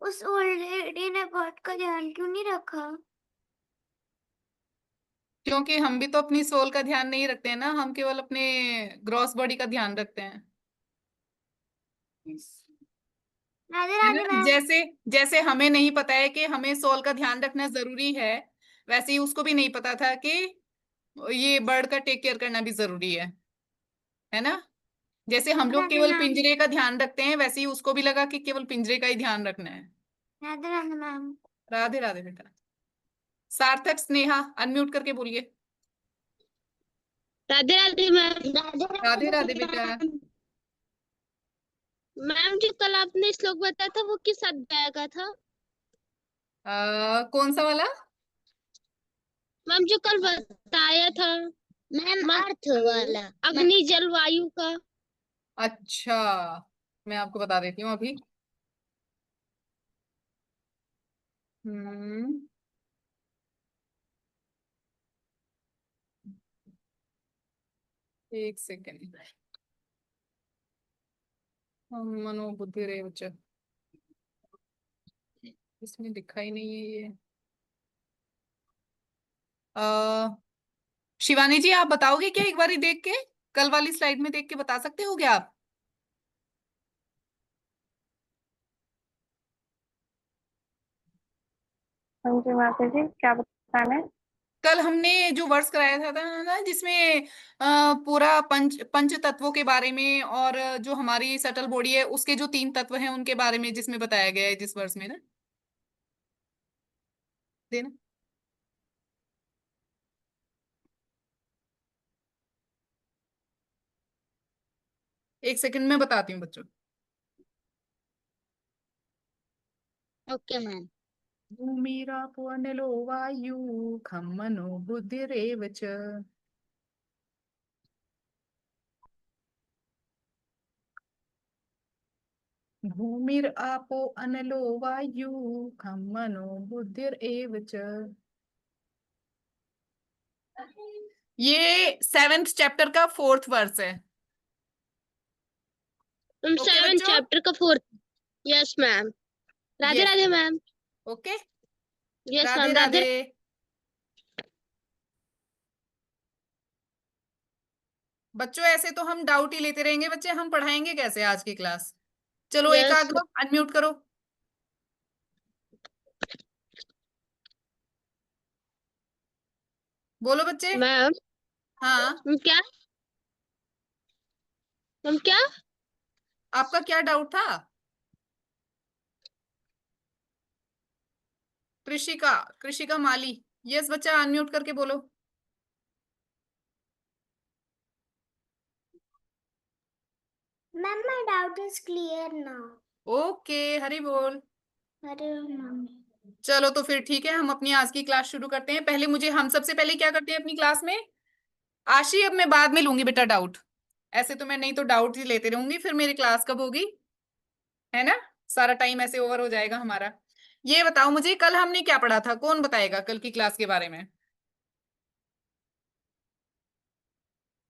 उस old lady ने God का ध्यान क्यों नहीं रखा? क्योंकि हम भी तो अपनी सोल का ध्यान नहीं रखते हैं ना, हम केवल अपने ग्रॉस बॉडी का ध्यान रखते हैं। राधे है राधे ना, मैम। जैसे जैसे हमें नहीं पता है कि हमें सोल का ध्यान रखना जरूरी है, वैसे ही उसको भी नहीं पता था कि ये बर्ड का टेक केयर करना भी जरूरी है ना। जैसे हम राधे लोग राधे केवल मैम। पिंजरे का ध्यान रखते हैं, वैसे ही उसको भी लगा कि केवल पिंजरे का ही ध्यान रखना है। राधे राधे मैम। राधे राधे बेटा। सार्थक स्नेहा अनम्यूट करके बोलिए। राधे राधे मैम। राधे राधे राधे राधे बेटा। मैम। मैम जो कल आपने श्लोक बताया था वो किस अध्याय का था? कौन सा वाला? मैम जो कल बताया था मैम, अर्थ वाला, अग्नि जल वायु का। अच्छा, मैं आपको बता देती हूँ अभी। हम्म। एक सेकेंड। मनोबुद्धि रेव च, इसमें लिखा ही नहीं है ये। आ, शिवानी जी आप बताओगे क्या एक बारी देख के? कल वाली स्लाइड में देख के बता सकते हो क्या आप? हाँ जी माता जी, क्या बताना है? कल हमने जो वर्स कराया था ना, जिसमें पूरा पंच पंच तत्वों के बारे में, और जो हमारी सटल बॉडी है उसके जो तीन तत्व हैं उनके बारे में जिसमें बताया गया है, जिस वर्स में ना, देना। एक सेकंड में बताती हूँ बच्चों। Okay ma'am. भूमिरापो अनिलो वायु खम मनो बुद्धिरेव च। भूमिर आपो अनलो वायु खम मनो बुद्धिरेव च। ये सेवेंथ चैप्टर का फोर्थ वर्स है। मैम ओके 7 बच्चों। चैप्टर का 4। Yes ma'am. Radhe yes. Radhe ma'am. Okay. Yes Radhe ma'am. Radhe. Radhe. बच्चों ऐसे तो हम डाउट ही लेते रहेंगे बच्चे, हम पढ़ाएंगे कैसे आज की क्लास? चलो एक यस आध लोग अनम्यूट करो। बोलो बच्चे। मैम। हाँ। मैम क्या? मैम क्या? आपका क्या डाउट था? कृषिका, कृषिका माली। यस बच्चा, अनम्यूट करके बोलो। Ma'am my doubt is clear now. Okay, Hari बोल। अरे मैम। चलो तो फिर ठीक है, हम अपनी आज की क्लास शुरू करते हैं। पहले मुझे, हम सबसे पहले क्या करते हैं अपनी क्लास में? आशी अब मैं बाद में लूंगी बेटा डाउट। ऐसे तो मैं नहीं तो डाउट ही लेते रहूंगी, फिर मेरी क्लास कब होगी? है ना, सारा टाइम ऐसे ओवर हो जाएगा हमारा। ये बताओ मुझे, कल हमने क्या पढ़ा था? कौन बताएगा कल की क्लास के बारे में?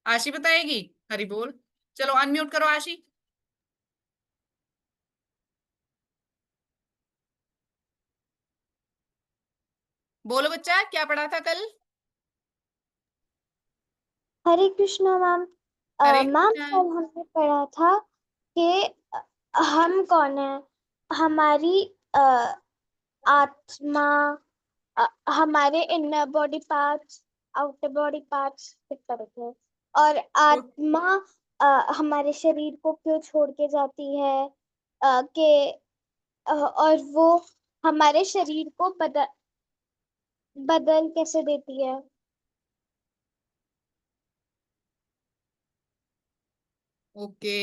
आशी बताएगी। हरी बोल। चलो अनम्यूट करो आशी। बोलो बच्चा, क्या पढ़ा था कल? हरे कृष्णा मैम। हरे मैम कृष्णा। कल हमने पढ़ा था कि हम कौन है, हमारी आत्मा, हमारे inner body parts, outer body parts इस तरह के, और आत्मा हमारे शरीर को क्यों छोड़ के जाती है, कि और वो हमारे शरीर को बदल बदल कैसे देती है। ओके।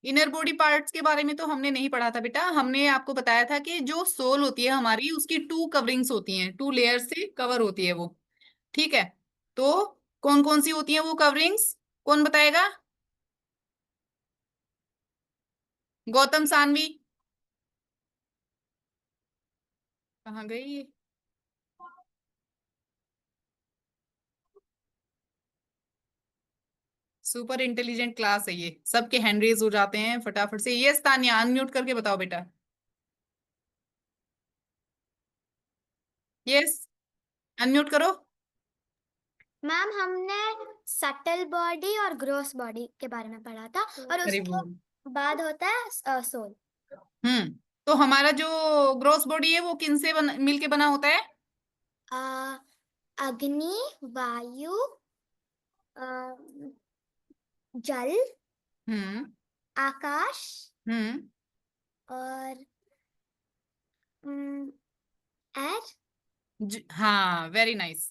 इनर बॉडी पार्ट्स के बारे में तो हमने नहीं पढ़ा था बेटा, हमने आपको बताया था कि जो सोल होती है हमारी, उसकी टू कवरिंग्स होती हैं, टू लेयर से कवर होती है वो। ठीक है, तो कौन कौन सी होती हैं वो कवरिंग्स? कौन बताएगा? गौतम सानवी। कहाँ गई ये? सुपर इंटेलिजेंट क्लास है ये, सबके हैंड रेज हो जाते हैं फटाफट से। यस तानिया, अनम्यूट करके बताओ बेटा। यस, अनम्यूट करो। मैम हमने सटल बॉडी और ग्रॉस बॉडी के बारे में पढ़ा था, और अरे उसके बोल। बाद होता है सोल। तो हमारा जो ग्रॉस बॉडी है वो किन से मिलके बना होता है? अग्नि, वायु, जल, हम्म आकाश हम्म और एयर। हाँ, वेरी नाइस।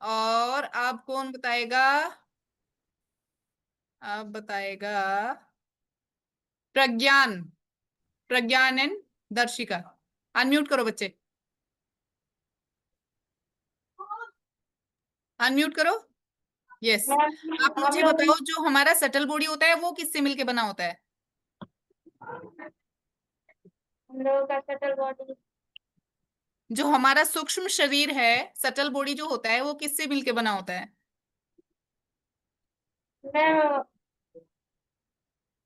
और अब कौन बताएगा? अब बताएगा प्रज्ञान। प्रज्ञान एंड दर्शिका, अनम्यूट करो बच्चे, अनम्यूट करो। यस। मैम आप हम मुझे लोग बताओ, जो हमारा सटल बॉडी होता है वो किससे मिलके बना होता है? हम लोगों का सटल बॉडी जो हमारा सूक्ष्म शरीर है, सटल बॉडी जो होता है वो किससे मिलके बना होता है? मैम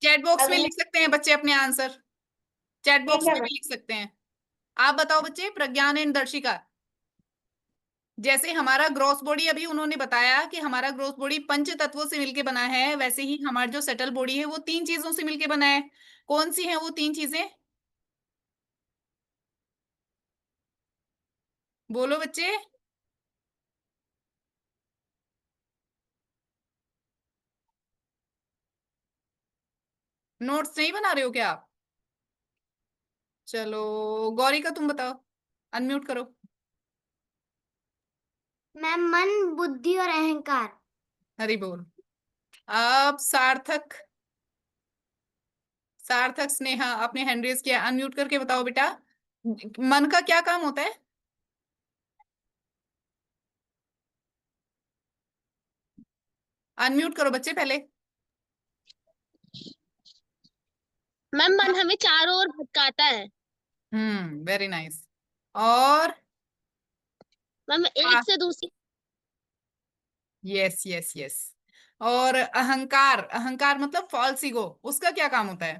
चैट बॉक्स में अग्नि। लिख सकते हैं बच्चे अपने आंसर, चैट ठीक बॉक्स है में मैम। भी लिख सकते हैं। आप बताओ बच्चे, प्रज्ञान एंड दर्शिका। जैसे हमारा ग्रॉस बॉडी अभी उन्होंने बताया कि हमारा ग्रॉस बॉडी पंच तत्वों से मिलके बना है, वैसे ही हमारा जो सटल बॉडी है वो तीन चीजों से मिलके बना है। कौन सी है वो तीन चीजें? बोलो बच्चे। नोट्स नहीं बना रहे हो क्या आप? चलो गौरी का तुम बताओ, अनम्यूट करो। मैम मन, बुद्धि और अहंकार। हरी बोल। अब सार्थक, सार्थक स्नेहा आपने हैंड रेज किया, अनम्यूट करके बताओ बेटा, मन का क्या काम होता है? अनम्यूट करो बच्चे पहले। मैम मन हमें चारों ओर भटकाता है। Very nice. और मैम एक से दूसरी। Yes yes yes. और अहंकार, अहंकार मतलब फॉल्स ईगो, उसका क्या काम होता है?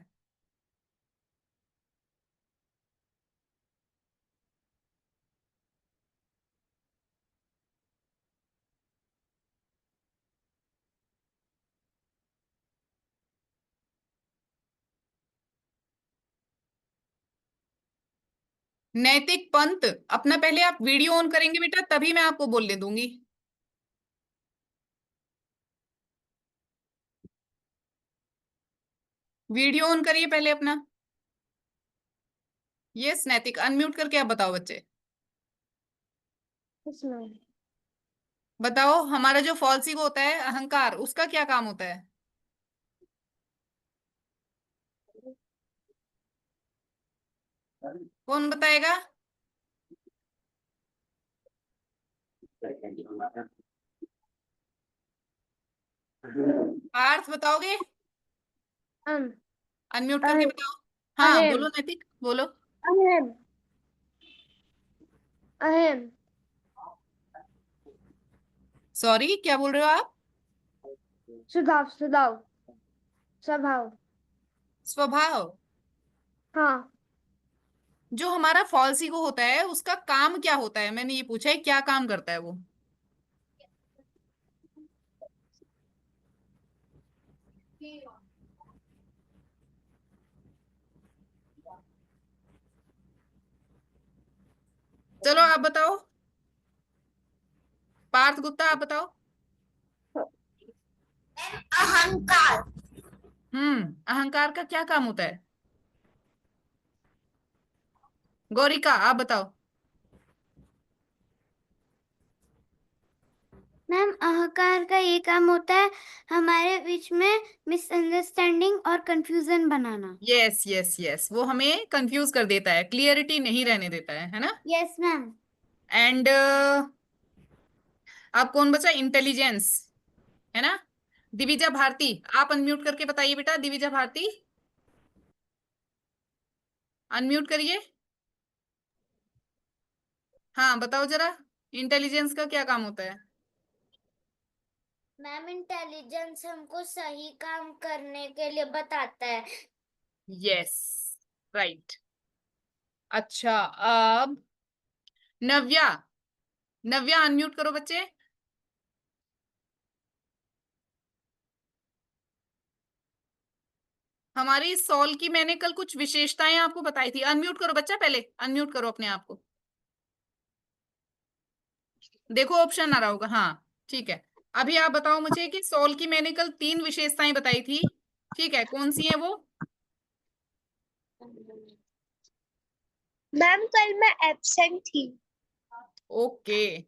नैतिक पंथ। अपना पहले आप वीडियो ऑन करेंगे बेटा, तभी मैं आपको बोलने दूंगी। वीडियो ऑन करिए पहले अपना। यस नैतिक, अनम्यूट करके आप बताओ बच्चे। इसमें बताओ, हमारा जो फॉल्स ईगो होता है अहंकार, उसका क्या काम होता है? कौन बताएगा? पार्थ बताओगे? अम अनम्यूट करके अह- बताओ। हाँ अहम बोलो नैतिक, बोलो। अहम अहम सॉरी, क्या बोल रहे हो आप? सुधाव सुधाव स्वभाव। स्वभाव। हाँ जो हमारा फॉल्स ईगो होता है उसका काम क्या होता है, मैंने ये पूछा है, क्या काम करता है वो? चलो आप बताओ, पार्थ गुप्ता आप बताओ। अहंकार। अहंकार का क्या काम होता है? गौरिका आप बताओ। मैम अहंकार का ये काम होता है हमारे बीच में मिसअंडरस्टैंडिंग और कंफ्यूजन बनाना। यस यस यस, वो हमें कंफ्यूज कर देता है, क्लियरिटी नहीं रहने देता है ना? Yes ma'am. एंड अब कौन बचा? इंटेलिजेंस, है ना? दिविजा भारती, आप अनम्यूट करके बताइए बेटा, दिविजा भारती अनम्यूट करिए। हाँ बताओ जरा, इंटेलिजेंस का क्या काम होता है? मैम इंटेलिजेंस हमको सही काम करने के लिए बताता है। Yes, right. अच्छा, अब नव्या, नव्या अनम्यूट करो बच्चे। हमारी सॉल की मैंने कल कुछ विशेषताएं आपको बताई थी। अनम्यूट करो बच्चा, पहले अनम्यूट करो अपने आप को। देखो ऑप्शन आ रहा होगा, हाँ ठीक है। अभी आप बताओ मुझे कि सॉल की मैंने कल 3 विशेषताएं बताई थी, ठीक है, कौन सी है वो? मैम कल मैं एब्सेंट थी। ओके,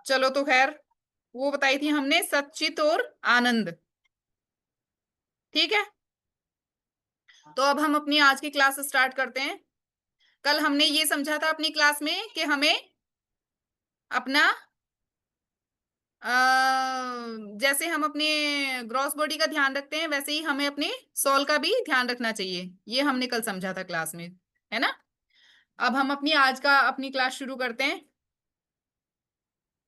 चलो तो खैर, वो बताई थी हमने सचित और आनंद, ठीक है। तो अब हम अपनी आज की क्लास स्टार्ट करते हैं। कल हमने ये समझा था अपनी क्लास में कि हमें अपना जैसे हम अपने ग्रॉस बॉडी का ध्यान रखते हैं, वैसे ही हमें अपने सॉल का भी ध्यान रखना चाहिए। ये हमने कल समझा था क्लास में, है ना। अब हम अपनी क्लास शुरू करते हैं।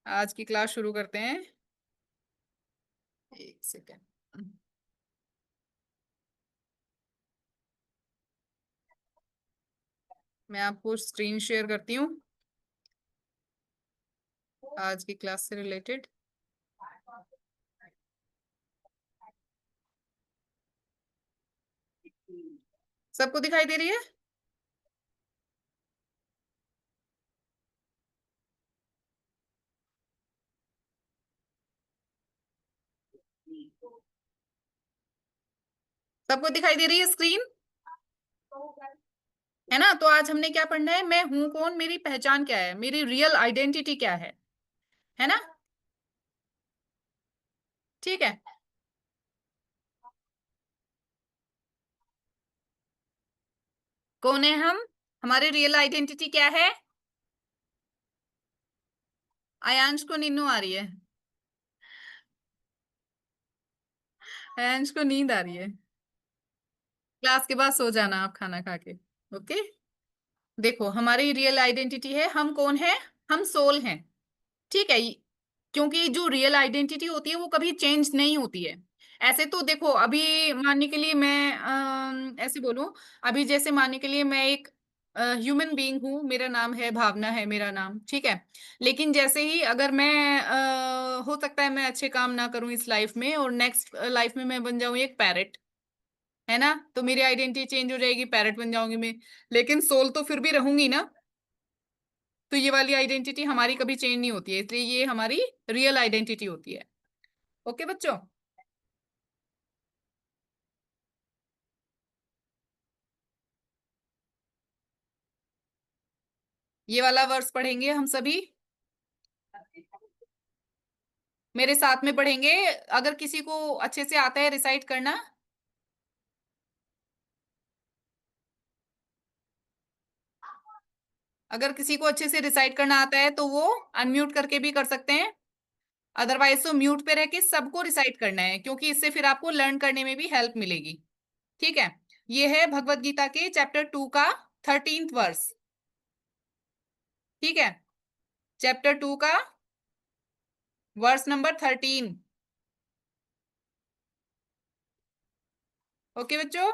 आज की क्लास शुरू करते हैं। एक सेकेंड, मैं आपको स्क्रीन शेयर करती हूँ आज की क्लास से रिलेटेड। सबको दिखाई दे रही है? सबको दिखाई दे रही है स्क्रीन, है ना। तो आज हमने क्या पढ़ना है? मैं हूं कौन, मेरी पहचान क्या है, मेरी रियल आइडेंटिटी क्या है ना। ठीक है, कौन है हम, हमारी रियल आइडेंटिटी क्या है? आयांश को नींद आ रही है, आयांश को नींद आ रही है। क्लास के बाद सो जाना आप खाना खा के, ओके। देखो हमारी रियल आइडेंटिटी है, हम कौन है? हम सोल हैं, ठीक है। क्योंकि जो रियल आइडेंटिटी होती है वो कभी चेंज नहीं होती है। ऐसे तो देखो, अभी मानने के लिए मैं ऐसे बोलूं, अभी जैसे मानने के लिए मैं एक ह्यूमन बीइंग हूँ, मेरा नाम है भावना, है मेरा नाम, ठीक है। लेकिन जैसे ही अगर मैं हो सकता है मैं अच्छे काम ना करूं इस लाइफ में, और नेक्स्ट लाइफ में मैं बन जाऊं एक पैरट, है ना, तो मेरी आइडेंटिटी चेंज हो जाएगी, पैरट बन जाऊंगी मैं। लेकिन सोल तो फिर भी रहूंगी ना। तो ये वाली आइडेंटिटी हमारी कभी चेंज नहीं होती है, इसलिए ये हमारी रियल आइडेंटिटी होती है। ओके बच्चों, ये वाला वर्स पढ़ेंगे हम सभी, मेरे साथ में पढ़ेंगे। अगर किसी को अच्छे से आता है रिसाइट करना, अगर किसी को अच्छे से रिसाइट करना आता है तो वो अनम्यूट करके भी कर सकते हैं। अदरवाइज तो म्यूट पे रह के सबको रिसाइट करना है, क्योंकि इससे फिर आपको लर्न करने में भी हेल्प मिलेगी, ठीक है। ये है भगवत गीता के चैप्टर 2 का 13th वर्स, ठीक है। चैप्टर 2 का वर्स नंबर 13। ओके बच्चों,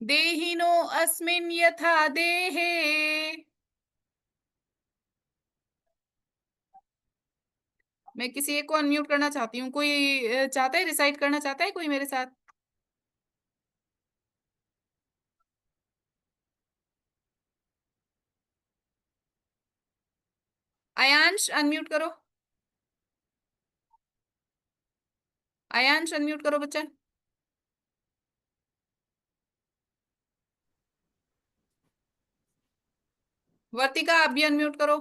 देहिनो अस्मिन् यथा देहे। मैं किसी एक को अनम्यूट करना चाहती हूँ, कोई चाहता है रिसाइट करना चाहता है कोई मेरे साथ? आयांश अनम्यूट करो, आयांश अनम्यूट करो बच्चा। वर्तिका आप भी अनम्यूट करो।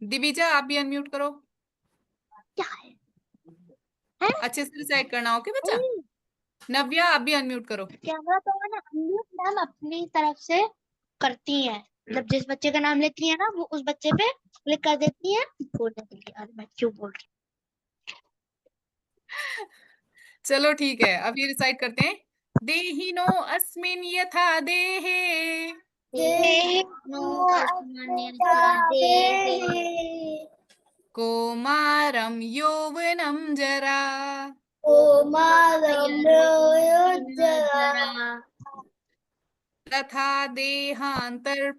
दिविजा आप भी अनम्यूट करो। क्या है? अच्छे से रिसाइट करना, ओके बच्चा। नव्या आप भी अनम्यूट करो। कैमरा तो है ना, अनम्यूट मैम अपनी तरफ से करती हैं। जब जिस बच्चे का नाम लेती है ना, वो उस बच्चे पे क्लिक कर देती है बोलने के लिए। अरे मैं क्यों बोल रही चलो ठीक है, अब ये रिसाइट करते हैं। देहिनो अस्मिन् यथा देहे। देहिनो अस्मन्यथा देहे कौमारं यौवनं जरा कौमारम्योज्जरा तथा देहान्तरप्राप्तिर्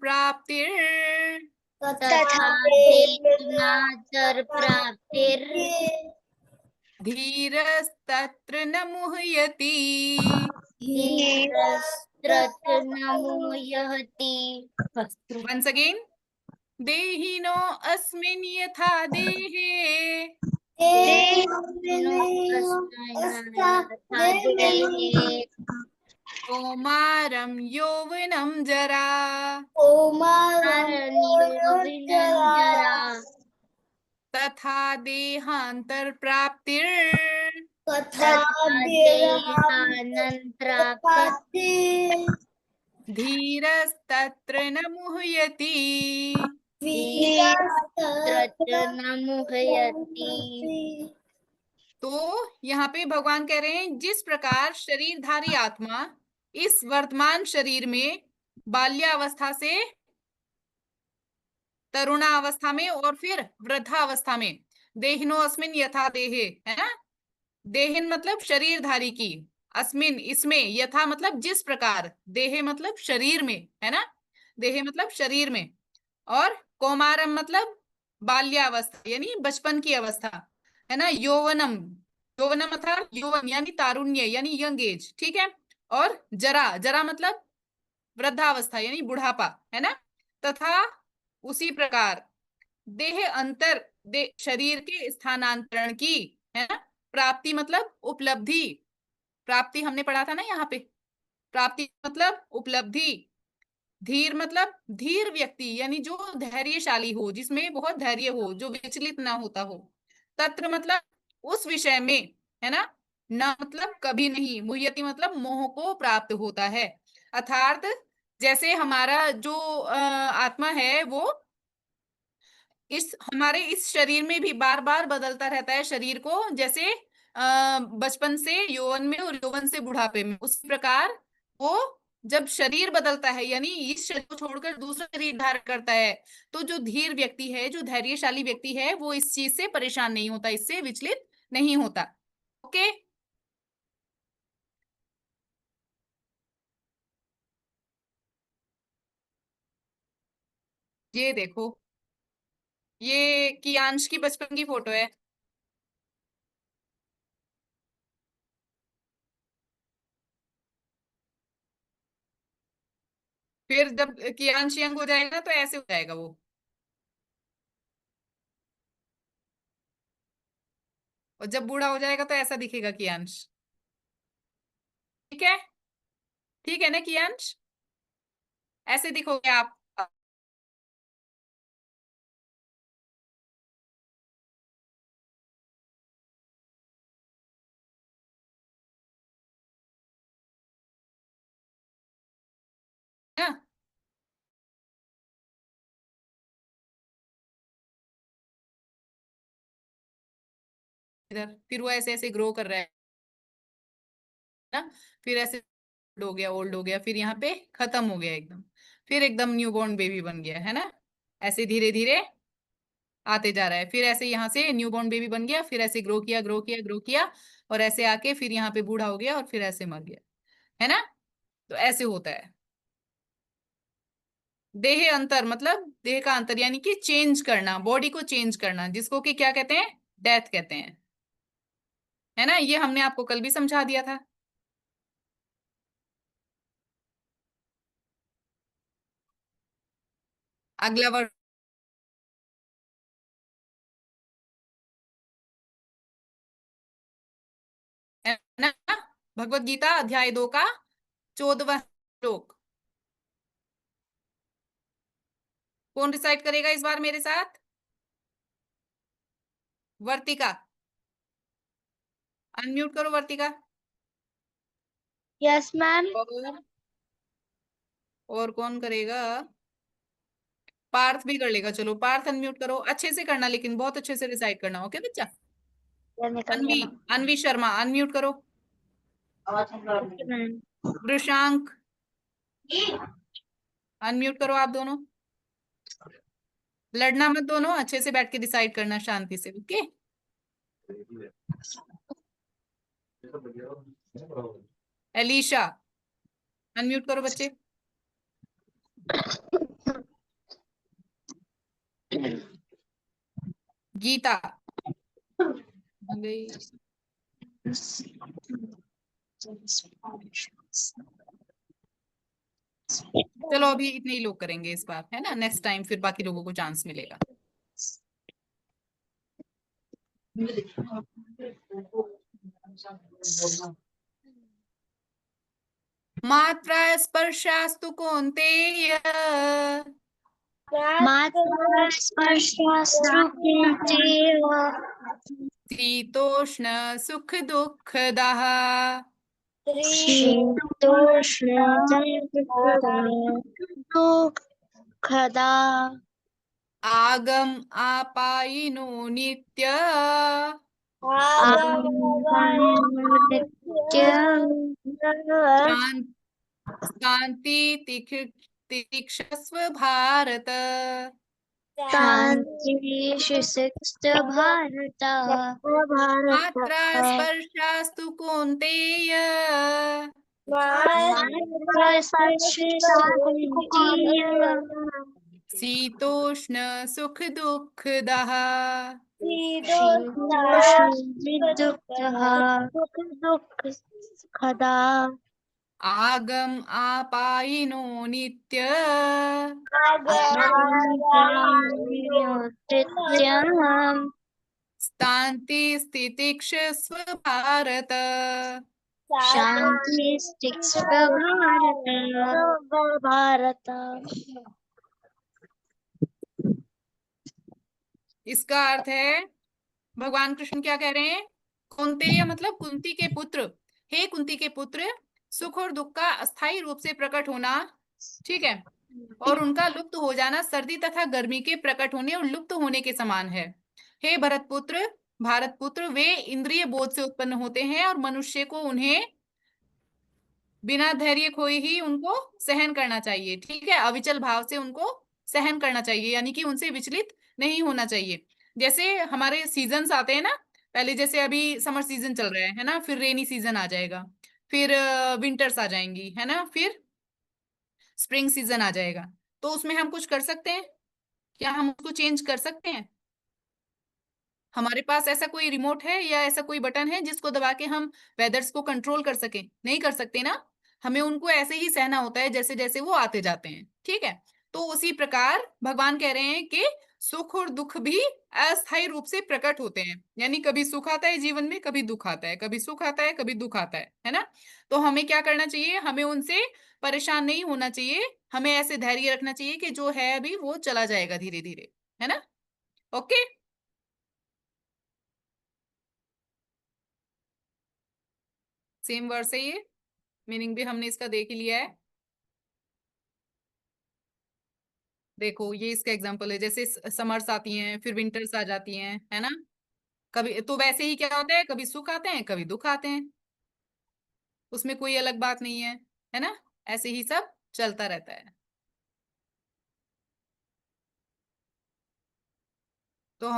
तथा देहान्तरप्राप्तिर् धीरस्तत्र न मुह्यति धीरस्तत्र न मुह्यति once again देहिनो अस्मिन् यथा देहे देहिनो अस्मन्यथा देहे कौमारं यौवनं जरा कौमारम्योज्जरा तथा देहान्तरप्राप्तिर् तथा देहान्तरप्राप्तिर् धीरस्तत्र न मुह्यति धीरस्तत्र न मुह्यति। तो यहाँ पे भगवान कह रहे हैं जिस प्रकार शरीरधारी आत्मा इस वर्तमान शरीर में बाल्यावस्था से तरुणावस्था में और फिर वृद्धावस्था में देहिनो अस्मिन यथा देहे, है ना, देहिन मतलब शरीरधारी की, अस्मिन इसमें, यथा मतलब जिस प्रकार, देहे मतलब शरीर में, है ना, देहे मतलब शरीर में, और कौमारम मतलब बाल्यावस्था यानी बचपन की अवस्था, है ना, यौवनम, यौवनम अर्थात यौवन यानी तारुण्य यानी यंग एज, ठीक है, और जरा, जरा मतलब वृद्धावस्था यानी बुढ़ापा, है ना, तथा उसी प्रकार देह अंतर शरीर के स्थानांतरण की, है ना, प्राप्ति मतलब उपलब्धि, प्राप्ति हमने पढ़ा था ना यहाँ पे, प्राप्ति मतलब उपलब्धि, धीर मतलब धीर व्यक्ति यानी जो धैर्यशाली हो, जिसमें बहुत धैर्य हो, जो विचलित ना होता हो, तत्र मतलब उस विषय में, है ना, न मतलब कभी नहीं, मुह्यति मतलब मोह को प्राप्त होता है, अर्थात जैसे हमारा जो आत्मा है वो इस हमारे इस शरीर में भी बार बार बदलता रहता है शरीर को, जैसे बचपन से यौवन में और यौवन से बुढ़ापे में, उसी प्रकार वो जब शरीर बदलता है यानी इस शरीर को छोड़कर दूसरा शरीर धारण करता है, तो जो धीर व्यक्ति है, जो धैर्यशाली व्यक्ति है, वो इस चीज से परेशान नहीं होता, इससे विचलित नहीं होता। ओके, ये देखो, ये कियांश की बचपन की फोटो है। फिर जब कियांश यंग हो जाएगा तो ऐसे हो जाएगा वो, और जब बूढ़ा हो जाएगा तो ऐसा दिखेगा कियांश। ठीक है, ठीक है ना कियांश, ऐसे दिखोगे आप। ना, इधर फिर वो ऐसे ऐसे ग्रो कर रहा है ना, फिर ऐसे ओल्ड हो गया, फिर यहाँ पे खत्म हो गया एकदम, फिर एकदम न्यूबॉर्न बेबी बन गया, है ना, ऐसे धीरे धीरे आते जा रहा है, फिर ऐसे यहाँ से न्यूबॉर्न बेबी बन गया, फिर ऐसे ग्रो किया ग्रो किया ग्रो किया, और ऐसे आके फिर यहाँ पे बूढ़ा हो गया और फिर ऐसे मर गया, है ना, तो ऐसे होता है। देह अंतर मतलब देह का अंतर यानी कि चेंज करना, बॉडी को चेंज करना, जिसको कि क्या कहते हैं, डेथ कहते हैं, है ना, ये हमने आपको कल भी समझा दिया था। अगला वर्ड है ना, भगवत गीता अध्याय 2 का 14वां श्लोक, कौन रिसाइट करेगा इस बार मेरे साथ? वर्तिका, अनम्यूट करो वर्तिका। Yes ma'am. और कौन करेगा? पार्थ भी कर लेगा, चलो पार्थ अनम्यूट करो, अच्छे से करना लेकिन बहुत अच्छे से रिसाइट करना, ओके बच्चा। अनवी, अनवी शर्मा अनम्यूट करो। Okay ma'am. वृषांक, अनम्यूट करो आप दोनों, लड़ना मत दोनों, अच्छे से बैठ के डिसाइड करना शांति से, ओके। एलिशा अनम्यूट करो बच्चे। गीता आ गई। चलो अभी इतने ही लोग करेंगे इस बार, है ना, नेक्स्ट टाइम फिर बाकी लोगों को चांस मिलेगा। मात्रा स्पर्शास्तु कौन्तेय मात्रा स्पर्शास्तु कौन्तेय शीतोष्ण सुख दुःखदाः शीतोष्ण दुःखदा आगम आपायिनो नित्य शां- शांति तितिक्षस्व भारत। शांति भारत मात्रा स्पर्शास्तु कौन्तेय शीतोष्ण सुख दुःखदाः दुःखदा आगम आपायिनो नित्य नित्यम् शांति स्थितिक्षस्व भारत। शांति भारत। इसका अर्थ है भगवान कृष्ण क्या कह रहे हैं, कौन्तेय मतलब कुंती के पुत्र, हे कुंती के पुत्र, सुख और दुख का अस्थायी रूप से प्रकट होना, ठीक है, और उनका लुप्त हो जाना सर्दी तथा गर्मी के प्रकट होने और लुप्त होने के समान है। हे भरत पुत्र, भारत पुत्र, वे इंद्रिय बोध से उत्पन्न होते हैं और मनुष्य को उन्हें बिना धैर्य खोए ही उनको सहन करना चाहिए, ठीक है, अविचल भाव से उनको सहन करना चाहिए, यानी कि उनसे विचलित नहीं होना चाहिए। जैसे हमारे सीजन्स आते हैं ना, पहले जैसे अभी समर सीजन चल रहा है ना, फिर रेनी सीजन आ जाएगा, फिर विंटर्स आ जाएंगी, है ना, फिर स्प्रिंग सीजन आ जाएगा। तो उसमें हम कुछ कर सकते हैं क्या, हम उसको चेंज कर सकते हैं? हमारे पास ऐसा कोई रिमोट है या ऐसा कोई बटन है जिसको दबा के हम वेदर्स को कंट्रोल कर सके? नहीं कर सकते ना, हमें उनको ऐसे ही सहना होता है जैसे जैसे वो आते जाते हैं, ठीक है। तो उसी प्रकार भगवान कह रहे हैं कि सुख और दुख भी अस्थायी रूप से प्रकट होते हैं, यानी कभी सुख आता है जीवन में, कभी दुख आता है, कभी सुख आता है, कभी दुख आता है ना। तो हमें क्या करना चाहिए, हमें उनसे परेशान नहीं होना चाहिए, हमें ऐसे धैर्य रखना चाहिए कि जो है अभी वो चला जाएगा धीरे धीरे, है ना। ओके, सेम वर्ड है ये, मीनिंग भी हमने इसका देख ही लिया है। देखो ये इसका एग्जांपल है, जैसे समर्स आती हैं फिर विंटर्स आ जाती हैं, है ना, कभी तो वैसे ही क्या होता है, कभी सुख आते हैं कभी दुख आते हैं, उसमें कोई अलग बात नहीं है ना, ऐसे ही सब चलता रहता है। तो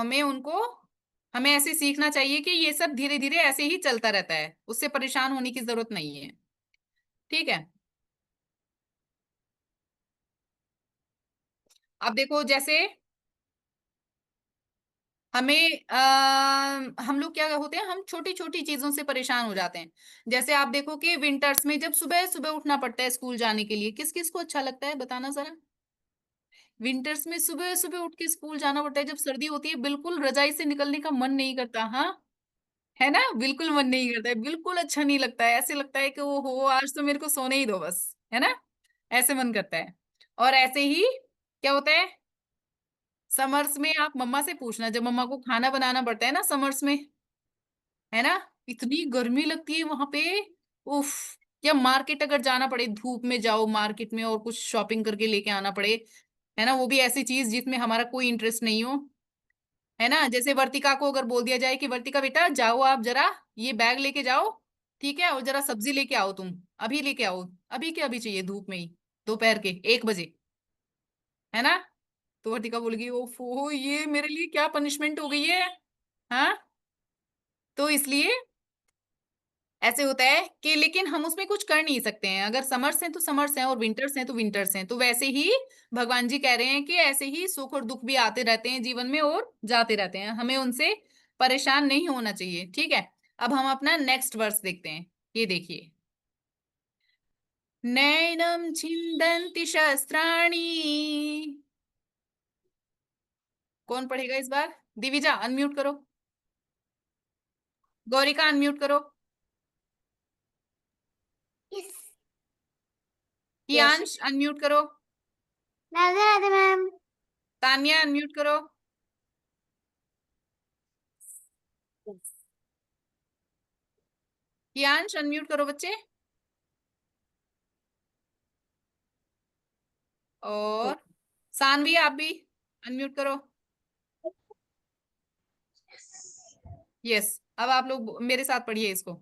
हमें ऐसे सीखना चाहिए कि ये सब धीरे धीरे ऐसे ही चलता रहता है, उससे परेशान होने की जरूरत नहीं है, ठीक है। अब देखो जैसे हम लोग क्या होते हैं, हम छोटी छोटी चीजों से परेशान हो जाते हैं। जैसे आप देखो कि विंटर्स में जब सुबह सुबह उठना पड़ता है स्कूल जाने के लिए, किस किस को अच्छा लगता है बताना जरा। विंटर्स में सुबह सुबह उठ के स्कूल जाना पड़ता है, जब सर्दी होती है बिल्कुल रजाई से निकलने का मन नहीं करता, हाँ, है ना, बिल्कुल मन नहीं करता है, बिल्कुल अच्छा नहीं लगता है, ऐसे लगता है कि वो हो आज तो मेरे को सोने ही दो बस, है ना, ऐसे मन करता है। और ऐसे ही क्या होता है समर्स में, आप मम्मा से पूछना, जब मम्मा को खाना बनाना पड़ता है ना समर्स में, है ना, इतनी गर्मी लगती है वहां पे, उफ। या मार्केट अगर जाना पड़े, धूप में जाओ मार्केट में और कुछ शॉपिंग करके लेके आना पड़े, है ना, वो भी ऐसी चीज जिसमें हमारा कोई इंटरेस्ट नहीं हो, है ना। जैसे वर्तिका को अगर बोल दिया जाए कि वर्तिका बेटा जाओ आप जरा ये बैग लेके जाओ, ठीक है, और जरा सब्जी लेके आओ, तुम अभी लेके आओ, अभी के अभी चाहिए धूप में ही, दोपहर के 1 बजे, है ना। तो वर्तिका बोलेगी ओफो ये मेरे लिए क्या पनिशमेंट हो गई है। हाँ, तो इसलिए ऐसे होता है कि लेकिन हम उसमें कुछ कर नहीं सकते हैं। अगर समर्स हैं तो समर्स हैं और विंटर्स हैं तो विंटर्स हैं। तो वैसे ही भगवान जी कह रहे हैं कि ऐसे ही सुख और दुख भी आते रहते हैं जीवन में और जाते रहते हैं, हमें उनसे परेशान नहीं होना चाहिए। ठीक है, अब हम अपना नेक्स्ट वर्स देखते हैं। ये देखिए, नैनम छिन्दन्ति शस्त्राणि। कौन पढ़ेगा इस बार? दिविजा अनम्यूट करो, गौरिका अनम्यूट करो, हियांश अनम्यूट करो, राधे राधे मैम। तान्या अनम्यूट करो, हियांश अनम्यूट करो बच्चे, और सानवी आप भी अनम्यूट करो। यस, अब आप लोग मेरे साथ पढ़िए इसको।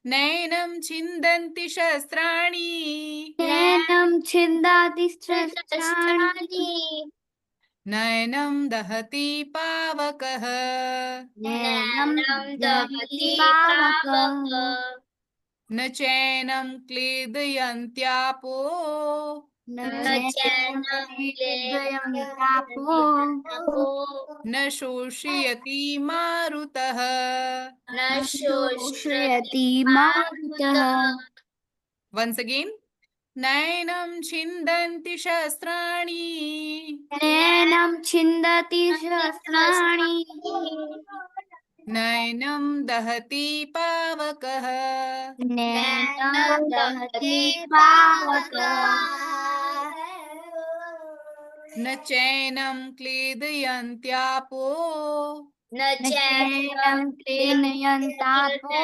नैनम छिन्दन्ति शस्त्राणि, नैनं छिन्दन्ति शस्त्राणि, नैनं दहति पावकः, नैनं दहति पावकः, न चैनं क्लेदयन्त्यापो, न चैनं क्लेदयन्त्यापो, न शोषयति मारुतः। न शोषयति मारुतः। वंस अगेन, नैनं छिन्दन्ति शस्त्राणि, नैनं छिन्दति शस्त्राणि, नैनं दहति पावकः, नैनं दहति पावकः, न चैनं क्लेदयन्त्यापो, न चैनं क्लेदयन्तापो,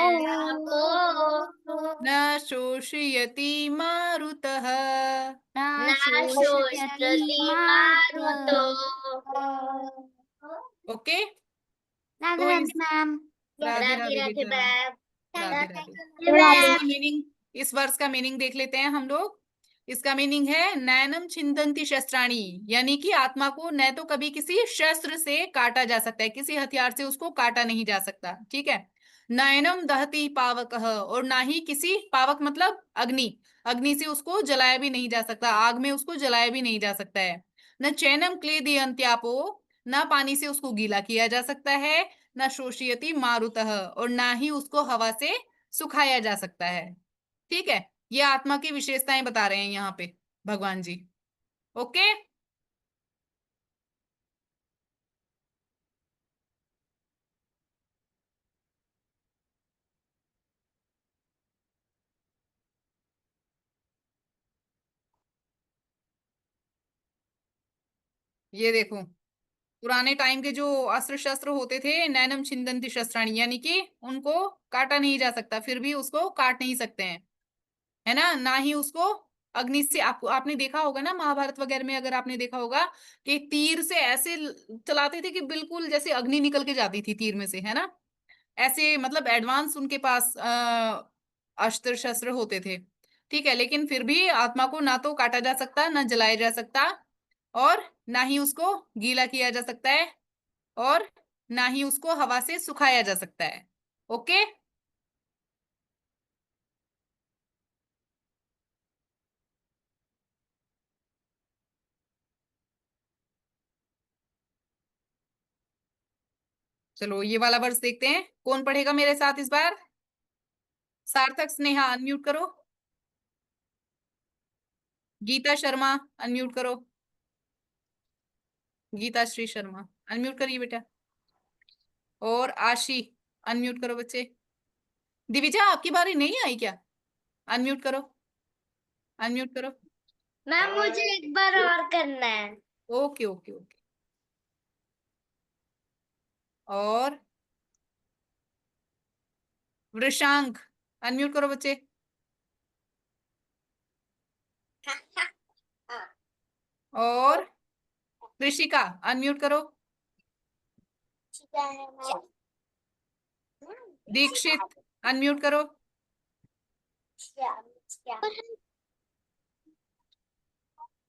न शोषयति मारुतः। न शोषयति मारुतः। ओके, राधे तो राधे मैम। राधे राधे राधे बेटा, मैम। राधे राधे। मैम। इसका मीनिंग, इस वर्स का मीनिंग देख लेते हैं हम लोग। इसका मीनिंग है नैनम छिन्दन्ति शस्त्राणि, यानी कि आत्मा को न तो कभी किसी शस्त्र से काटा जा सकता है, किसी हथियार से उसको काटा नहीं जा सकता। ठीक है, नैनम दहति पावकः, और ना ही किसी पावक मतलब अग्नि, अग्नि से उसको जलाया भी नहीं जा सकता, आग में उसको जलाया भी नहीं जा सकता है। न चैनम क्लेदयन्त्यापो, ना पानी से उसको गीला किया जा सकता है, न शोषयति मारुतः, और ना ही उसको हवा से सुखाया जा सकता है। ठीक है, ये आत्मा की विशेषताएं बता रहे हैं यहाँ पे भगवान जी। ओके, ये देखो, पुराने टाइम के जो अस्त्र शस्त्र होते थे, नैनम छिन्दन्ति शस्त्राणि, यानी कि उनको काटा नहीं जा सकता, फिर भी उसको काट नहीं सकते हैं, है ना। ना ही उसको अग्नि से, आपको आपने देखा होगा ना महाभारत वगैरह में, अगर आपने देखा होगा कि तीर से ऐसे चलाते थे कि बिल्कुल जैसे अग्नि निकल के जाती थी तीर में से, है ना। ऐसे मतलब एडवांस उनके पास अस्त्र शस्त्र होते थे। ठीक है, लेकिन फिर भी आत्मा को ना तो काटा जा सकता, ना जलाया जा सकता, और ना ही उसको गीला किया जा सकता है, और ना ही उसको हवा से सुखाया जा सकता है। ओके, चलो ये वाला वर्स देखते हैं। कौन पढ़ेगा मेरे साथ इस बार? सार्थक, स्नेहा अनम्यूट करो, गीता शर्मा अनम्यूट करो, गीता श्री शर्मा अनम्यूट करिए बेटा, और आशी अनम्यूट करो बच्चे। दिविजा आपकी बारी नहीं आई क्या? अनम्यूट करो, अनम्यूट करो। मैम मुझे एक बार और करना है। ओके ओके ओके, और वृषांक अनम्यूट करो बच्चे, और कृषिका अनम्यूट करो, दीक्षित अनम्यूट करो,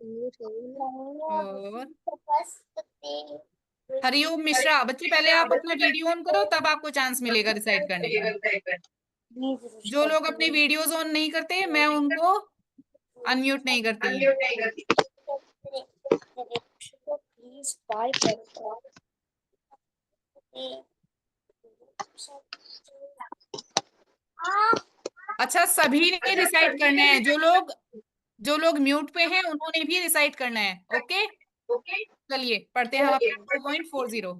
और हरिओम मिश्रा, बच्चे पहले आप अपना वीडियो ऑन करो, तब आपको चांस मिलेगा रिसाइट करने का। जो लोग अपने वीडियोस ऑन नहीं करते, मैं उनको अनम्यूट नहीं करती। प्लीज बाय करो। अच्छा, सभी ने रिसाइट करना है। जो लोग म्यूट पे हैं उन्होंने भी रिसाइट करना है। ओके, चलिए पढ़ते हैं हम अपना 2.40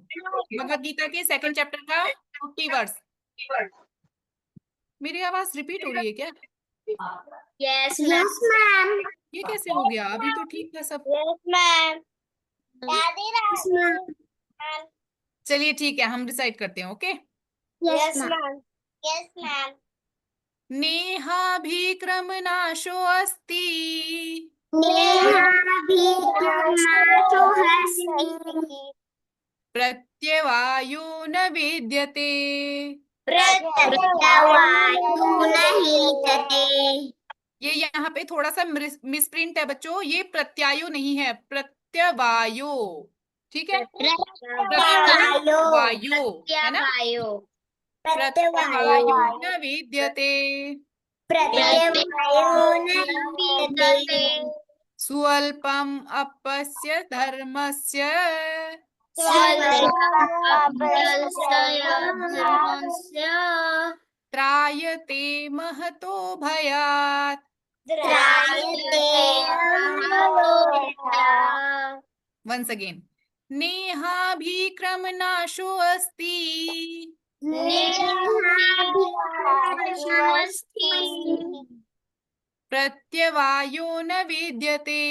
भगवद गीता के सेकंड चैप्टर का 50 वर्स। मेरी आवाज रिपीट हो रही है क्या? Yes ma'am. ये कैसे हो गया? अभी तो ठीक था सब। Yes ma'am. चलिए ठीक है, हम रिसाइट करते हैं। Okay, yes ma'am. Yes ma'am. नेहाभिक्रम नाशो अस्ति प्रत्यवायो न विद्यते। ये यहाँ पे थोड़ा सा मिसप्रिंट है बच्चों, ये प्रत्यायो नहीं है, प्रत्यवायो। ठीक है, प्रत्यवायो है ना। प्रत्यवायो न विद्यते स्वल्पम अपस्य धर्मस्य त्रायते महतो भयात्। वंस अगेन, नेहाभिक्रम नाशो अस्ति प्रत्यवायो न विद्यते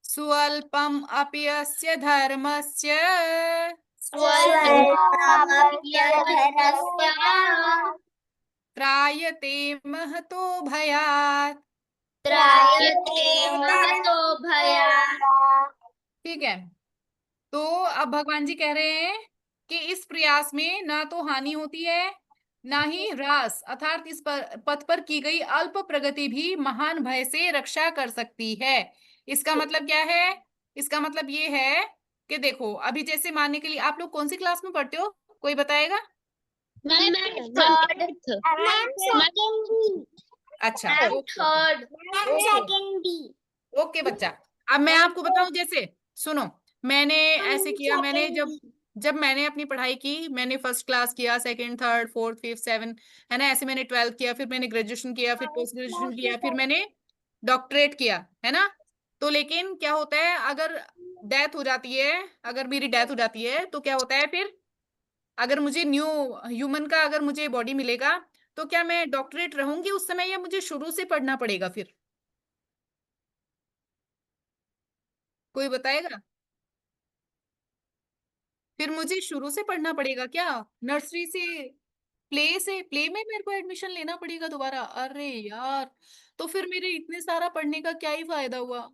स्वल्पम अपि अस्य धर्मस्य त्रायते महतो भयात्। ठीक है, तो अब भगवान जी कह रहे हैं कि इस प्रयास में ना तो हानि होती है, ना ही ह्रास, अर्थात इस पथ पर की गई अल्प प्रगति भी महान भय से रक्षा कर सकती है। इसका मतलब क्या है? इसका मतलब ये है कि देखो, अभी जैसे मानने के लिए, आप लोग कौन सी क्लास में पढ़ते हो, कोई बताएगा? अच्छा, ओके बच्चा। अब मैं आपको बताऊं, जैसे सुनो, मैंने ऐसे किया, मैंने जब मैंने अपनी पढ़ाई की, मैंने फर्स्ट क्लास किया, second, third, fourth, fifth, seven, है ना, ऐसे मैंने 12th किया, फिर मैंने ग्रेजुएशन किया, फिर पोस्ट ग्रेजुएशन किया, फिर मैंने डॉक्टरेट किया, है ना। तो लेकिन क्या होता है, अगर डेथ हो जाती है, अगर मेरी डेथ हो जाती है, तो क्या होता है फिर? अगर मुझे न्यू ह्यूमन का अगर मुझे बॉडी मिलेगा, तो क्या मैं डॉक्टरेट रहूंगी उस समय, या मुझे शुरू से पढ़ना पड़ेगा फिर? कोई बताएगा? फिर मुझे शुरू से पढ़ना पड़ेगा क्या? नर्सरी से प्ले में मेरे को एडमिशन लेना पड़ेगा दोबारा? अरे यार, तो फिर मेरे इतने सारा पढ़ने का क्या ही फायदा हुआ।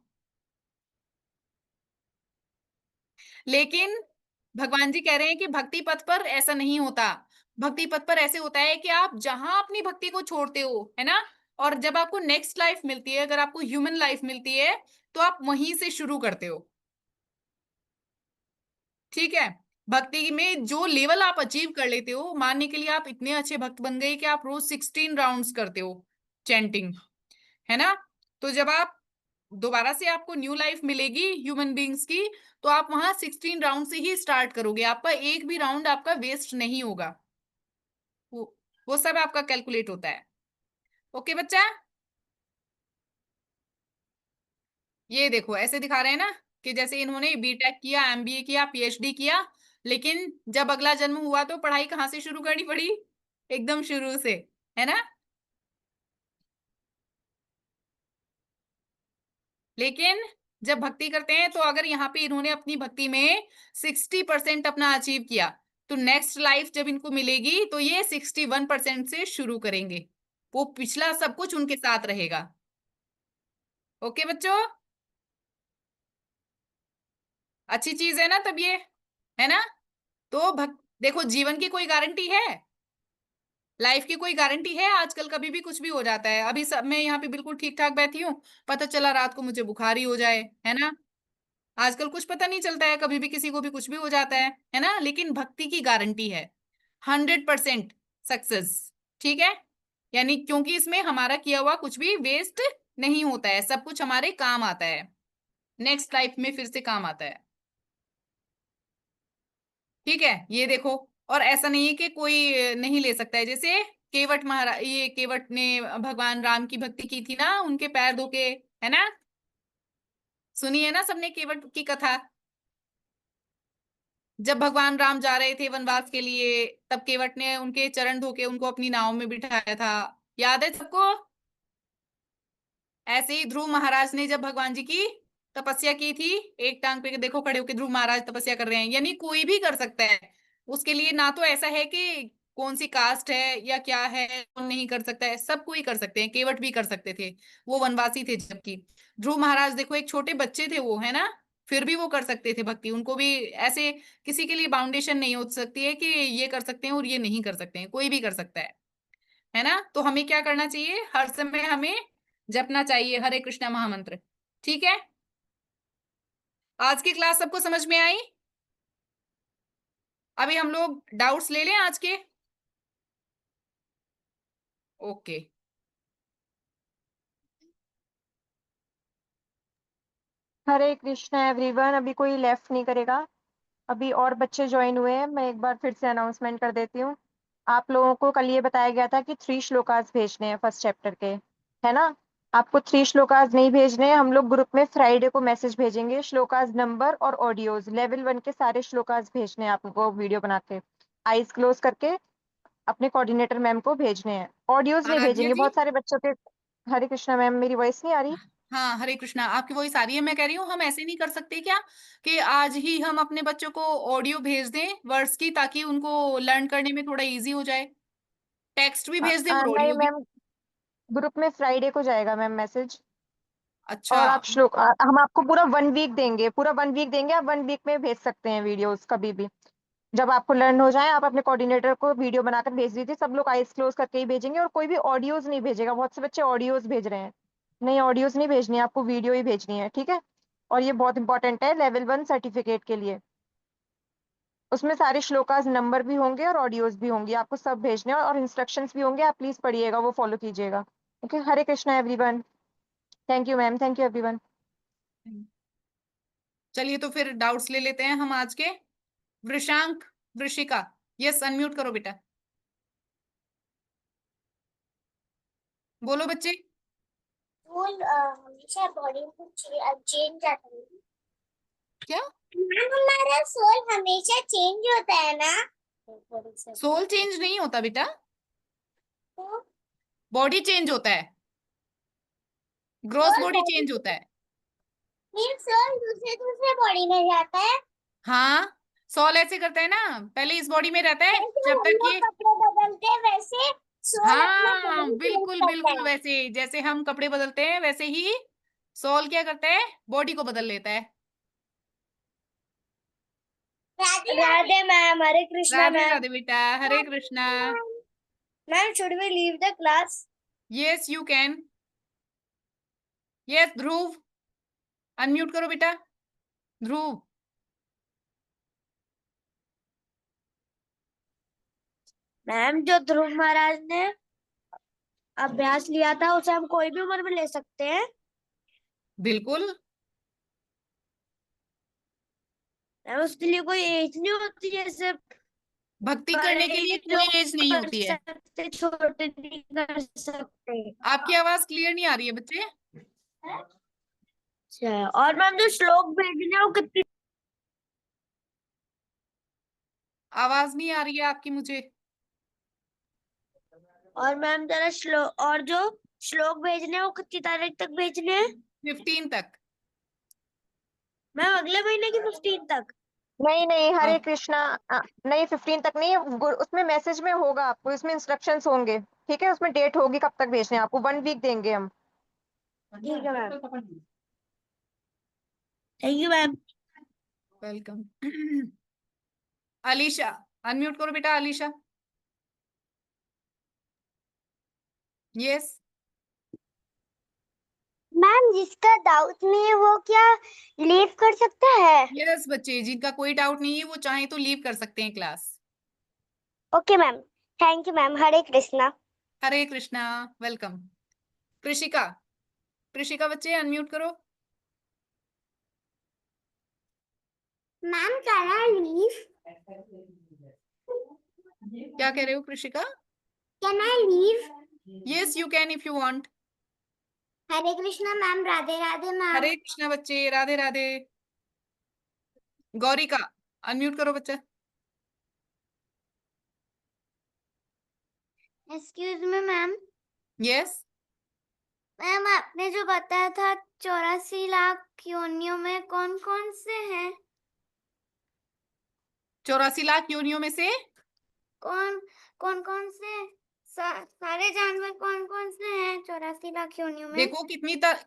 लेकिन भगवान जी कह रहे हैं कि भक्ति पथ पर ऐसा नहीं होता। भक्ति पथ पर ऐसे होता है कि आप जहां अपनी भक्ति को छोड़ते हो, है ना, और जब आपको नेक्स्ट लाइफ मिलती है, अगर आपको ह्यूमन लाइफ मिलती है, तो आप वहीं से शुरू करते हो। ठीक है, भक्ति में जो लेवल आप अचीव कर लेते हो, मानने के लिए आप इतने अच्छे भक्त बन गए कि आप रोज 16 राउंड्स करते हो चैंटिंग, है ना। तो जब आप दोबारा से आपको न्यू लाइफ मिलेगी ह्यूमन बींग्स की, तो आप वहां 16 राउंड से ही स्टार्ट करोगे। आपका एक भी राउंड आपका वेस्ट नहीं होगा, वो वो सब आपका कैलकुलेट होता है। ओके बच्चा, ये देखो ऐसे दिखा रहे हैं ना, कि जैसे इन्होंने बीटेक किया, एमबीए किया, पीएचडी किया, लेकिन जब अगला जन्म हुआ तो पढ़ाई कहाँ से शुरू करनी पड़ी? एकदम शुरू से, है ना। लेकिन जब भक्ति करते हैं, तो अगर यहाँ पे इन्होंने अपनी भक्ति में 60% अपना अचीव किया, तो नेक्स्ट लाइफ जब इनको मिलेगी, तो ये 61% से शुरू करेंगे। वो पिछला सब कुछ उनके साथ रहेगा। ओके बच्चों, अच्छी चीज है ना तब ये, है ना। तो देखो, जीवन की कोई गारंटी है? लाइफ की कोई गारंटी है? आजकल कभी भी कुछ भी हो जाता है। अभी सब मैं यहाँ पे बिल्कुल ठीक ठाक बैठी हूँ, पता चला रात को मुझे बुखार ही हो जाए, है ना। आजकल कुछ पता नहीं चलता है, कभी भी किसी को भी कुछ भी हो जाता है ना। लेकिन भक्ति की गारंटी है 100% सक्सेस। ठीक है, यानी क्योंकि इसमें हमारा किया हुआ कुछ भी वेस्ट नहीं होता है, सब कुछ हमारे काम आता है, नेक्स्ट लाइफ में फिर से काम आता है। ठीक है, ये देखो। और ऐसा नहीं है कि कोई नहीं ले सकता है। जैसे केवट महाराज, ये केवट ने भगवान राम की भक्ति की थी ना, उनके पैर धो के, है ना। सुनी है ना सबने केवट की कथा। जब भगवान राम जा रहे थे वनवास के लिए, तब केवट ने उनके चरण धो के उनको अपनी नाव में बिठाया था, याद है सबको। ऐसे ही ध्रुव महाराज ने जब भगवान जी की तपस्या की थी, एक टांग पे देखो खड़े होकर ध्रुव महाराज तपस्या कर रहे हैं, यानी कोई भी कर सकता है। उसके लिए ना तो ऐसा है कि कौन सी कास्ट है या क्या है, कौन नहीं कर सकता है, सब कोई कर सकते हैं। केवट भी कर सकते थे, वो वनवासी थे। जबकि ध्रुव महाराज देखो एक छोटे बच्चे थे वो, है ना, फिर भी वो कर सकते थे भक्ति। उनको भी ऐसे किसी के लिए बाउंडेशन नहीं हो सकती है कि ये कर सकते हैं और ये नहीं कर सकते हैं, कोई भी कर सकता है ना। तो हमें क्या करना चाहिए, हर समय हमें जपना चाहिए हरे कृष्णा महामंत्र। ठीक है, आज की क्लास सबको समझ में आई? अभी हम लोग डाउट्स ले लें आज के। ओके, हरे कृष्णा एवरीवन। अभी कोई लेफ्ट नहीं करेगा, अभी और बच्चे ज्वाइन हुए हैं। मैं एक बार फिर से अनाउंसमेंट कर देती हूँ। आप लोगों को कल ये बताया गया था कि 3 श्लोकास भेजने हैं फर्स्ट चैप्टर के, है ना। आपको 3 श्लोकास नहीं भेजने हैं, हम लोग ग्रुप में फ्राइडे को मैसेज भेजेंगे। श्लोकास नंबर और ऑडियोज लेवल 1 के सारे श्लोकास भेजने हैं आपको, वीडियो बना के आईज क्लोज करके अपने कोऑर्डिनेटर मैम को भेजने हैं। ऑडियोज नहीं आराध्या भेजेंगे, जी। बहुत सारे बच्चों के। हरे कृष्णा मैम, मेरी वॉइस नहीं आ रही? हाँ, हरे कृष्णा, आपकी वॉइस आ रही है। मैं कह रही हूँ हम ऐसे नहीं कर सकते क्या कि आज ही हम अपने बच्चों को ऑडियो भेज दें वर्ड्स की, ताकि उनको लर्न करने में थोड़ा इजी हो जाए। टेक्स्ट भी भेज दें और नहीं ऑडियो भी। मैम, ग्रुप में फ्राइडे को जाएगा मैम मैसेज। अच्छा। और आप हम आपको पूरा 1 वीक देंगे, पूरा 1 वीक देंगे। आप 1 वीक में भेज सकते हैं वीडियोस कभी भी, जब आपको लर्न हो जाए। आप अपने कोऑर्डिनेटर को वीडियो बनाकर भेज दीजिए। सब लोग आईज क्लोज करके ही भेजेंगे, और कोई भी ऑडियोज नहीं भेजेगा। बहुत से बच्चे ऑडियोज भेज रहे हैं, नहीं ऑडियोज नहीं भेजनी है आपको, वीडियो ही भेजनी है, ठीक है। और ये बहुत इंपॉर्टेंट है लेवल 1 सर्टिफिकेट के लिए। उसमें सारे श्लोकास नंबर भी होंगे और ऑडियोज भी होंगी, आपको सब भेजने हैं, और इंस्ट्रक्शंस भी होंगे। आप प्लीज पढ़िएगा, वो फॉलो कीजिएगा। Okay, Hare Krishna everyone. Thank you ma'am, thank you everyone. चलिए तो फिर डाउट्स ले लेते हैं हम आज के। वृषांक, वृषिका, यस अनम्यूट करो बेटा, बोलो बच्चे। सोल हमेशा बॉडी में चेंज आता है। क्या? मैम हमारा सोल हमेशा चेंज होता है ना? सोल चेंज नहीं होता बेटा, तो बॉडी चेंज होता है, ग्रॉस बॉडी चेंज होता है। फिर सोल दूसरे दूसरे बॉडी में जाता है। हाँ, सोल ऐसे करता है ना, पहले इस बॉडी में रहता है जैसे जब हम तक लोग ये। कपड़े बदलते हैं वैसे सोल अपना हाँ, बॉडी चेंज बिल्कुल करता बिल्कुल, है। वैसे जैसे हम कपड़े बदलते हैं वैसे ही सोल क्या करता है, बॉडी को बदल लेता है। Radhe Radhe ma'am, Hare Krishna Radhe ma'am. राधे बेटा, Hare Krishna. Ma'am should we leave the class? Yes you can. Yes Dhruv, unmute करो बेटा, ध्रुव। मैम जो ध्रुव महाराज ने अभ्यास लिया था उसे हम कोई भी उम्र में ले सकते हैं? बिल्कुल, मैम उसके लिए कोई एज नहीं होती, जैसे भक्ति करने के बड़े लिए कोई लोग एज नहीं कर होती है। सकते, छोटे नहीं कर सकते। आपकी आवाज क्लियर नहीं आ रही है बच्चे। अच्छा, और मैम जो श्लोक भेजने हैं वो कितनी, आवाज नहीं आ रही है आपकी मुझे। और मैम जरा श्लोक, और जो श्लोक भेजने हैं वो कितनी तारीख तक भेजने हैं? 15 तक। मैम अगले महीने की 15 तक? नहीं नहीं, हाँ, हरे कृष्णा। नहीं 15 तक नहीं, उसमें मैसेज में होगा आपको, इसमें इंस्ट्रक्शंस होंगे, ठीक है। उसमें डेट होगी कब तक भेजने हैं आपको, 1 वीक देंगे हम। ठीक है ma'am, thank you ma'am. Welcome. Alisha, unmute करो बेटा, अलीशा। यस मैम जिसका डाउट नहीं है वो क्या लीव कर सकता है? यस बच्चे, जिनका कोई डाउट नहीं है वो चाहे तो लीव कर सकते हैं class. Okay ma'am, thank you ma'am, Hare Krishna. Hare Krishna, welcome. Krishika, Krishika बच्चे अनम्यूट करो। Ma'am can I leave? क्या कह रहे हो Krishika? Can I leave? Yes you can if you want. Hare Krishna ma'am, Radhe Radhe ma'am. Hare Krishna बच्चे, राधे राधे। गौरिका अनम्यूट करो बच्चा। Excuse me ma'am, yes ma'am आपने जो बताया था 84 लाख योनियों में कौन कौन से हैं? 84 लाख योनियों में से कौन कौन कौन से सारे जानवर कौन कौन से हैं 84 लाख योनियों में? देखो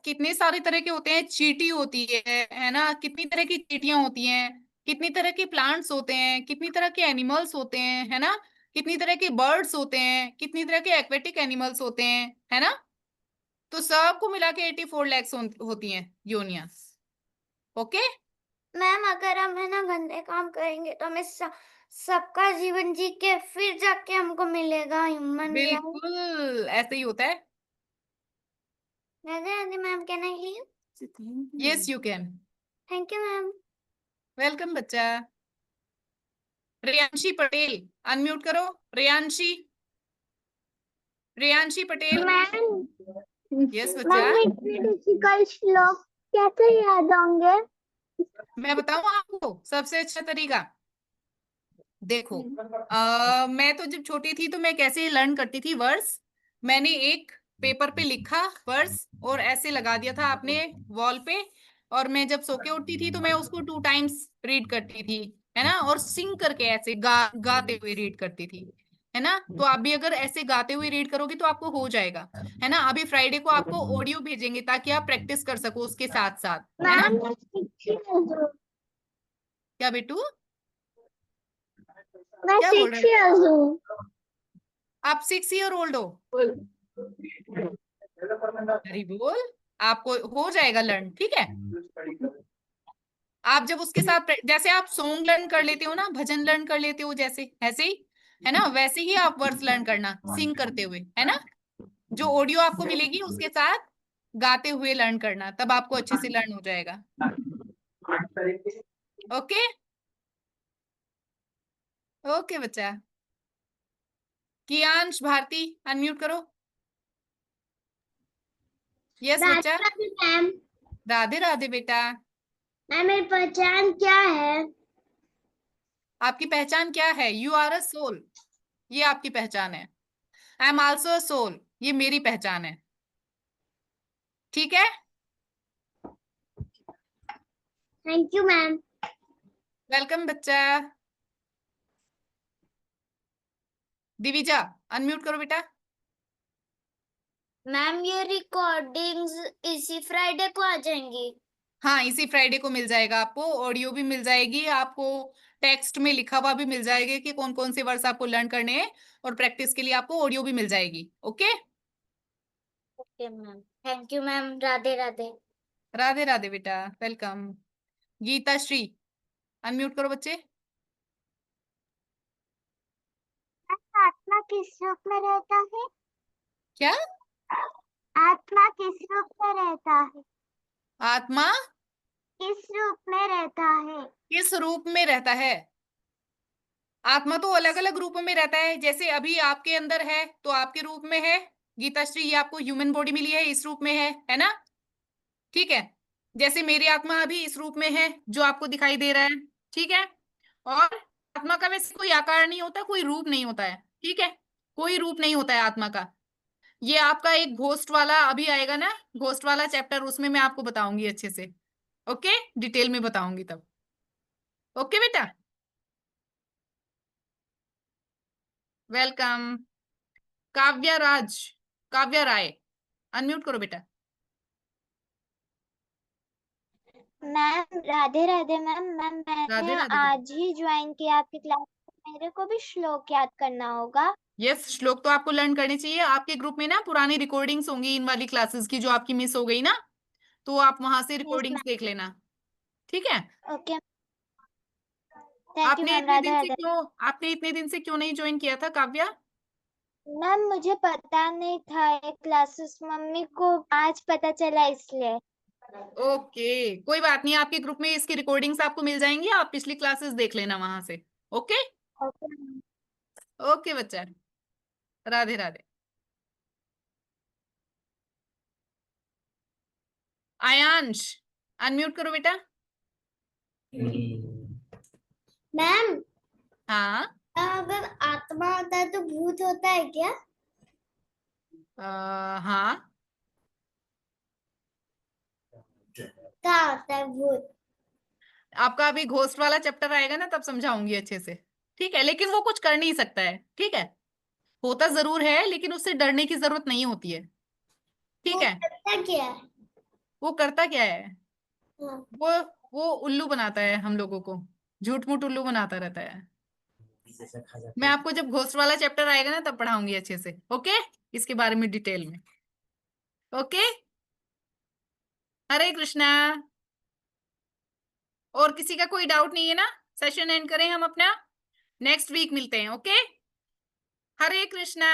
कितने सारे तरह के होते हैं। चींटी होती है ना, कितनी तरह की चींटियां होती हैं, कितनी तरह के प्लांट्स होते हैं, कितनी तरह के एनिमल्स होते हैं, है ना, कितनी तरह के बर्ड्स होते हैं, कितनी तरह के एक्वेटिक एनिमल्स होते हैं, है ना। तो सबको मिला के 84 लैक्स होती हैं योनियां। ओके मैम अगर हम है ना गंदे काम करेंगे तो हमें सबका जीवन जी के फिर जाके हमको मिलेगा ह्यूमन लाइफ। बिल्कुल ऐसे ही होता है। Radhe Radhe ma'am, can I leave? Yes you can. Thank you ma'am. Welcome बच्चा। रेयांशी पटेल अनम्यूट करो। रेयांशी, रेयांशी पटेल। मैम यस बच्चा। इतने डिफिकल्ट श्लोक कैसे याद होंगे? मैं बताऊं आपको सबसे अच्छा तरीका। देखो मैं तो जब छोटी थी तो मैं कैसे लर्न करती थी वर्ड्स। मैंने एक पेपर पे लिखा वर्ड्स और ऐसे लगा दिया था अपने वॉल पे, और मैं जब सो के उठती थी तो मैं उसको 2 टाइम्स रीड करती थी, है ना, और सिंग करके ऐसे गाते हुए रीड करती थी, है ना। तो आप भी अगर ऐसे गाते हुए रीड करोगे तो आपको हो जाएगा, है ना। अभी फ्राइडे को आपको ऑडियो भेजेंगे ताकि आप प्रैक्टिस कर सको उसके साथ साथ, है ना। मैम क्या बेटू, मैं क्या बोल रहे 6 हो? इयर्स हूँ। आप 6 ईयर ओल्ड हो? वेरी बोल, आपको हो जाएगा लर्न, ठीक है। आप जब उसके साथ जैसे आप सॉन्ग लर्न कर लेते हो ना, भजन लर्न कर लेते हो, जैसे ऐसे ही, है ना, वैसे ही आप वर्ड्स लर्न करना सिंग करते हुए, है ना। जो ऑडियो आपको मिलेगी उसके साथ गाते हुए लर्न करना, तब आपको अच्छे से लर्न हो जाएगा। ओके ओके बच्चा। कियांश भारती अनम्यूट करो। यस बच्चा। मैम राधे राधे बेटा। मैम मेरी पहचान क्या है? आपकी पहचान क्या है? यू आर अ सोल, ये आपकी पहचान है। I am also a soul, ये मेरी पहचान है, ठीक है। Thank you ma'am. वेलकम बच्चा। दिविजा अनम्यूट करो बेटा। मैम ये रिकॉर्डिंग्स इसी फ्राइडे को आ जाएंगी? हाँ इसी फ्राइडे को मिल जाएगा आपको, ऑडियो भी मिल जाएगी आपको, टेक्स्ट में लिखा हुआ भी मिल जाएगा कि कौन कौन से वर्ड्स आपको लर्न करने हैं, और प्रैक्टिस के लिए आपको ऑडियो भी मिल जाएगी। Okay okay ma'am, thank you ma'am, Radhe Radhe. Radhe Radhe बेटा, वेलकम। गीता श्री अनम्यूट करो बच्चे। आत्मा किस रूप में रहता है? क्या? आत्मा किस रूप में रहता है? आत्मा किस रूप में रहता है? किस रूप में रहता है? आत्मा तो अलग अलग रूपों में रहता है, जैसे अभी आपके अंदर है तो आपके रूप में है। गीता श्री, ये आपको ह्यूमन बॉडी मिली है, इस रूप में है ना, ठीक है। जैसे मेरी आत्मा अभी इस रूप में है जो आपको दिखाई दे रहा है, ठीक है। और आत्मा का वैसे कोई आकार नहीं होता, कोई रूप नहीं होता है, ठीक है, कोई रूप नहीं होता है आत्मा का। ये आपका एक घोस्ट वाला अभी आएगा ना, घोस्ट वाला चैप्टर, उसमें मैं आपको बताऊंगी अच्छे से, ओके, डिटेल में बताऊंगी तब। ओके बेटा, वेलकम। काव्या राज, काव्या राय अनम्यूट करो बेटा। Ma'am Radhe Radhe ma'am. मैंने राधे राधे बेटा। आज ही ज्वाइन किया आपकी क्लास, मेरे को भी श्लोक याद करना होगा? यस, श्लोक तो आपको लर्न करनी चाहिए। आपके ग्रुप में ना पुरानी रिकॉर्डिंग्स होंगी इन वाली क्लासेस की जो आपकी मिस हो गई ना, तो आप वहां से रिकॉर्डिंग्स देख लेना, ठीक है। Okay, thank you ma'am. Radhe Radhe. आपने इतने दिन से क्यों नहीं ज्वाइन किया था काव्या? मैम मुझे पता नहीं था ये क्लासेस, मम्मी को आज पता चला इसलिए। ओके, कोई बात नहीं, आपके ग्रुप में इसकी रिकॉर्डिंग्स आपको मिल जाएंगी, आप पिछली क्लासेस देख लेना वहां से। Okay okay. ओके बच्चा, राधे राधे। आयांश, अनम्यूट करो बेटा। मैम हाँ, अगर आत्मा होता है तो भूत होता है क्या? हाँ, क्या होता है भूत? आपका अभी घोस्ट वाला चैप्टर आएगा ना, तब समझाऊंगी अच्छे से, ठीक है। लेकिन वो कुछ कर नहीं सकता है, ठीक है। होता जरूर है, लेकिन उससे डरने की जरूरत नहीं होती है, ठीक है। करता क्या है? वो करता क्या है? हाँ। वो वो उल्लू बनाता है हम लोगों को, झूठ मूठ उल्लू बनाता रहता है। मैं आपको जब घोस्ट वाला चैप्टर आएगा ना, तब पढ़ाऊंगी अच्छे से, ओके, इसके बारे में डिटेल में। ओके, हरे कृष्णा। और किसी का कोई डाउट नहीं है ना? सेशन एंड करें हम अपना, नेक्स्ट वीक मिलते हैं, ओके। हरे कृष्णा।